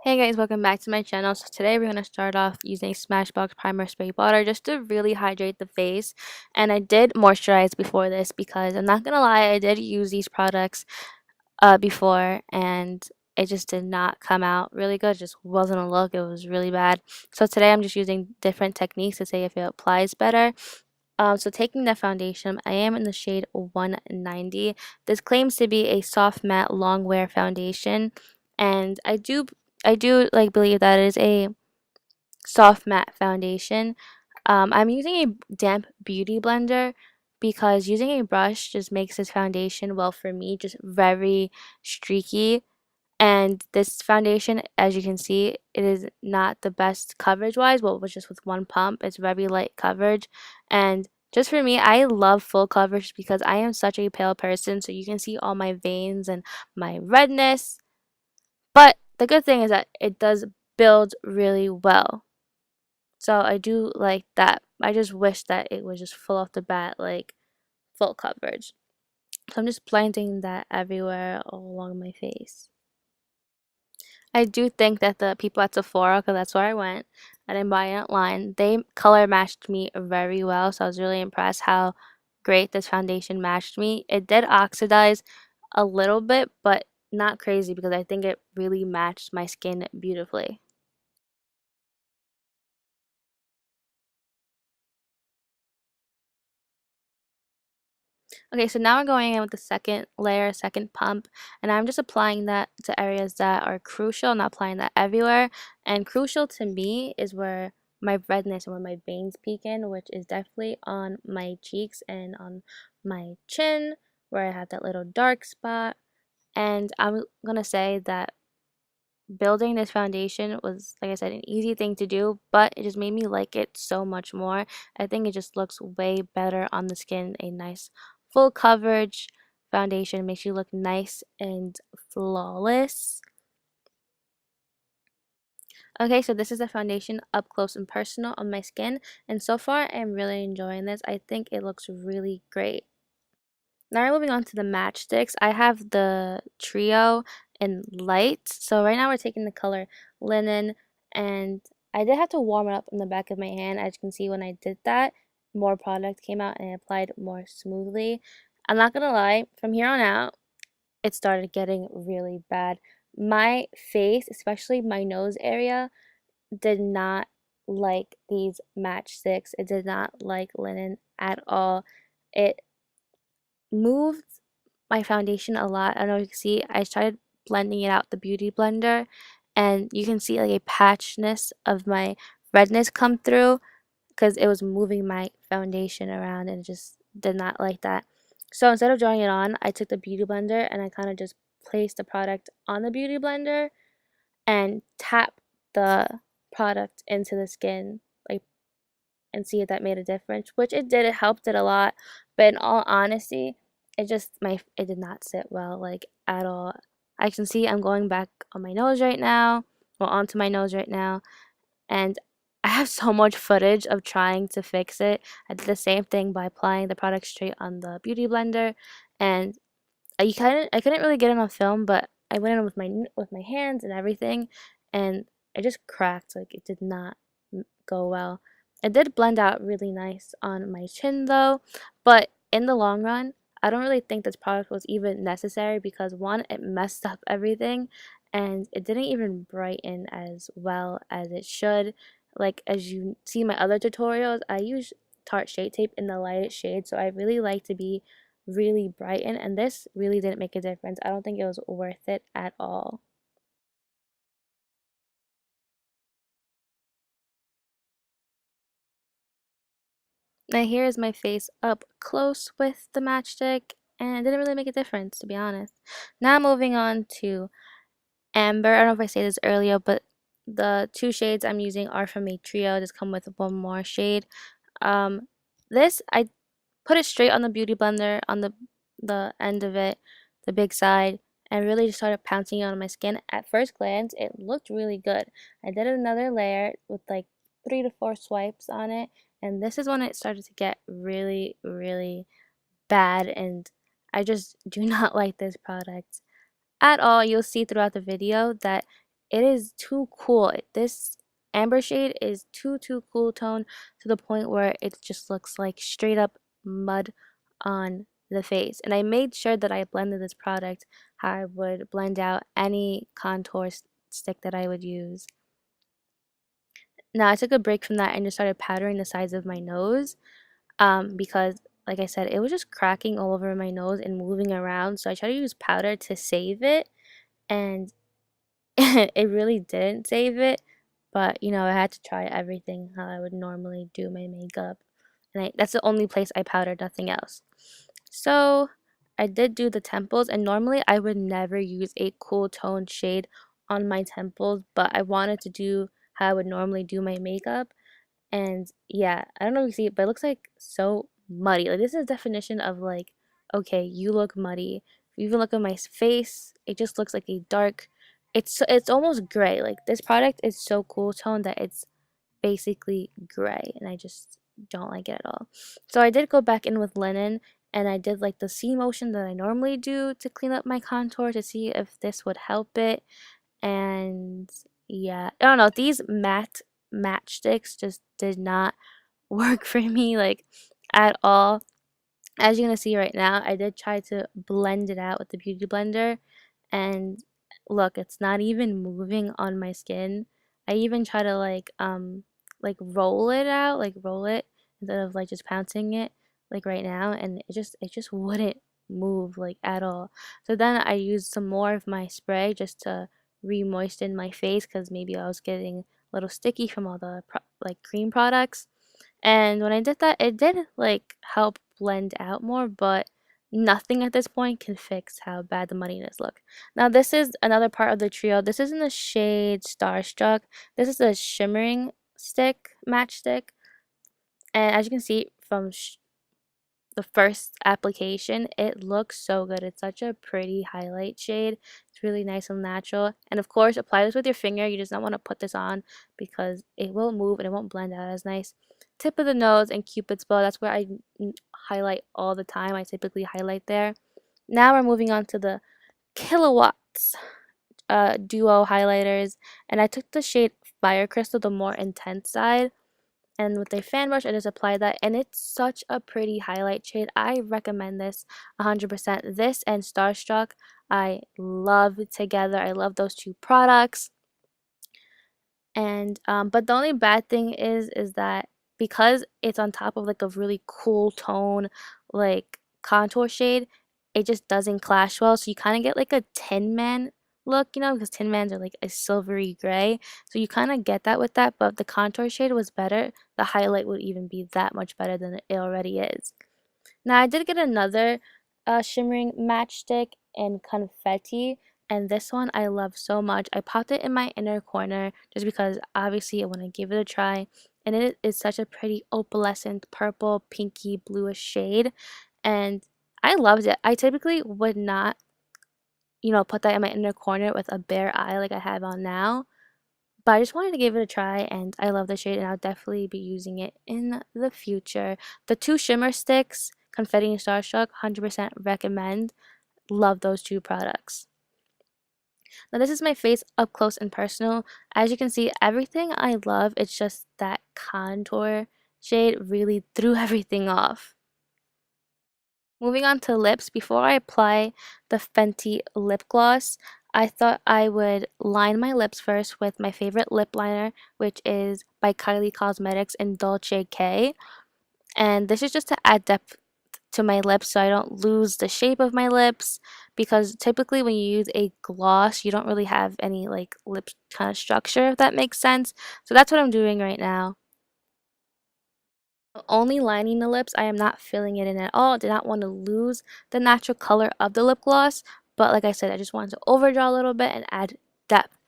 Hey guys, welcome back to my channel. So today we're going to start off using Smashbox Primer Spray Bottle just to really hydrate the face. And I did moisturize before this because I'm not going to lie, I did use these products before and it just did not come out really good. It just wasn't a look. It was really bad. So today I'm just using different techniques to see if it applies better. So taking the foundation, I am in the shade 190. This claims to be a soft matte long wear foundation, and I do like believe that it is a soft matte foundation. I'm using a damp beauty blender because using a brush just makes this foundation, well, for me, just very streaky. And this foundation, as you can see, it is not the best coverage wise. Well, it was just with one pump. It's very light coverage. And just for me, I love full coverage because I am such a pale person. So you can see all my veins and my redness. But the good thing is that it does build really well. So I do like that. I just wish that it was just full off the bat, like full coverage. So I'm just blending that everywhere all along my face. I do think that the people at Sephora, because that's where I went, I didn't buy it online, they color matched me very well. So I was really impressed how great this foundation matched me. It did oxidize a little bit, but not crazy because I think it really matched my skin beautifully. Okay, so now we're going in with the second layer, second pump, and I'm just applying that to areas that are crucial, not applying that everywhere. And crucial to me is where my redness and where my veins peak in, which is definitely on my cheeks and on my chin, where I have that little dark spot. And I'm gonna say that building this foundation was, like I said, an easy thing to do, but it just made me like it so much more. I think it just looks way better on the skin. A nice full coverage foundation makes you look nice and flawless. Okay, so this is the foundation up close and personal on my skin, and so far I'm really enjoying this. I think it looks really great. Now we're moving on to the matchsticks. I have the trio in light. So right now we're taking the color linen, and I did have to warm it up on the back of my hand. As you can see, when I did that, more product came out and it applied more smoothly. I'm not gonna lie, from here on out, it started getting really bad. My face, especially my nose area, did not like these matchsticks. It did not like linen at all. It moved my foundation a lot. I don't know if you can see, I started blending it out the beauty blender, and you can see like a patchness of my redness come through because it was moving my foundation around and it just did not like that. So instead of drawing it on, I took the beauty blender and I kind of just placed the product on the beauty blender and tapped the product into the skin, like, and see if that made a difference, which it did. It helped it a lot, but in all honesty, it did not sit well, like, at all. I can see I'm going back on my nose right now, well, onto my nose right now, and I have so much footage of trying to fix it. I did the same thing by applying the product straight on the beauty blender, and I couldn't really get it on film, but I went in with my hands and everything, and it just cracked. Like, it did not go well. It did blend out really nice on my chin though, but in the long run, I don't really think this product was even necessary because one, it messed up everything, and it didn't even brighten as well as it should. Like, as you see my other tutorials, I use Tarte Shade Tape in the lightest shade, so I really like to be really brighten, and this really didn't make a difference. I don't think it was worth it at all. Now here is my face up close with the matchstick, and it didn't really make a difference, to be honest. Now moving on to Amber. I don't know if I said this earlier, but the two shades I'm using are from a trio. Just come with one more shade. Um, this I put it straight on the beauty blender on the end of it, the big side, and really just started pouncing it on my skin. At first glance, it looked really good. I did another layer with like 3 to 4 swipes on it, and this is when it started to get really, really bad, and I just do not like this product at all. You'll see throughout the video that it is too cool. This amber shade is too cool tone to the point where it just looks like straight up mud on the face. And I made sure that I blended this product how I would blend out any contour stick that I would use. Now I took a break from that and just started powdering the sides of my nose, because like I said, it was just cracking all over my nose and moving around. So I tried to use powder to save it, and it really didn't save it. But you know, I had to try everything how I would normally do my makeup, and that's the only place I powdered, nothing else. So I did do the temples, and normally I would never use a cool tone shade on my temples, but I wanted to do how I would normally do my makeup. And yeah, I don't know if you see it, but it looks like so muddy. Like this is a definition of like, okay, you look muddy. If you even look at my face, it just looks like a dark, it's almost gray. Like this product is so cool tone that it's basically gray, and I just don't like it at all. So I did go back in with linen, and I did like the C motion that I normally do to clean up my contour to see if this would help it. And yeah, I don't know, these matchsticks just did not work for me like at all. As you're gonna see right now, I did try to blend it out with the beauty blender, and look, it's not even moving on my skin. I even try to like roll it out, like roll it instead of like just pouncing it like right now, and it just wouldn't move like at all. So then I used some more of my spray just to re-moisten my face because maybe I was getting a little sticky from all the like cream products. And when I did that, it did like help blend out more, but nothing at this point can fix how bad the muddiness look. Now this is another part of the trio. This is in the shade Starstruck. This is a shimmering stick, matchstick. And as you can see from the first application, it looks so good. It's such a pretty highlight shade. It's really nice and natural. And of course, apply this with your finger. You just don't want to put this on because it will move and it won't blend out as nice. Tip of the nose and Cupid's bow. That's where I highlight all the time. I typically highlight there. Now we're moving on to the Kilowatts duo highlighters. And I took the shade Fire Crystal, the more intense side, and with a fan brush I just apply that, and it's such a pretty highlight shade. I recommend this 100%. This and Starstruck I love together. I love those two products. And but the only bad thing is that because it's on top of like a really cool tone like contour shade, it just doesn't clash well. So you kind of get like a Tin Man look, you know, because Tin Mans are like a silvery gray. So you kind of get that with that, but if the contour shade was better, the highlight would even be that much better than it already is. Now I did get another shimmering matchstick in confetti, and this one I love so much. I popped it in my inner corner just because obviously I want to give it a try, and it is such a pretty opalescent purple, pinky, bluish shade, and I loved it. I typically would not, you know, put that in my inner corner with a bare eye like I have on now, but I just wanted to give it a try, and I love the shade, and I'll definitely be using it in the future. The two shimmer sticks, Confetti and Starstruck, 100% recommend. Love those two products. Now this is my face up close and personal. As you can see, everything I love, it's just that contour shade really threw everything off. Moving on to lips, before I apply the Fenty lip gloss, I thought I would line my lips first with my favorite lip liner, which is by Kylie Cosmetics in Dolce K. And this is just to add depth to my lips so I don't lose the shape of my lips, because typically when you use a gloss, you don't really have any like lip kind of structure, if that makes sense. So that's what I'm doing right now. Only lining the lips. I am not filling it in at all. I did not want to lose the natural color of the lip gloss, but like I said, I just wanted to overdraw a little bit and add depth.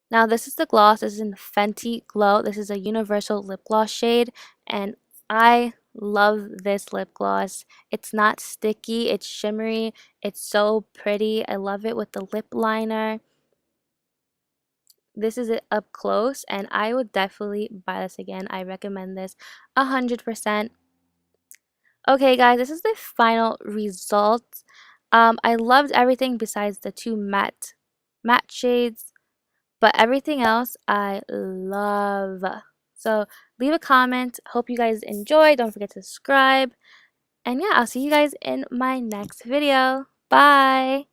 Now this is the gloss. This is in Fenty Glow. This is a universal lip gloss shade, and I love this lip gloss. It's not sticky, it's shimmery, it's so pretty. I love it with the lip liner. This is it up close, and I would definitely buy this again. I recommend this 100%. Okay, guys, this is the final result. I loved everything besides the two matte shades. but everything else I love. So leave a comment. Hope you guys enjoy. Don't forget to subscribe. And yeah, I'll see you guys in my next video. Bye!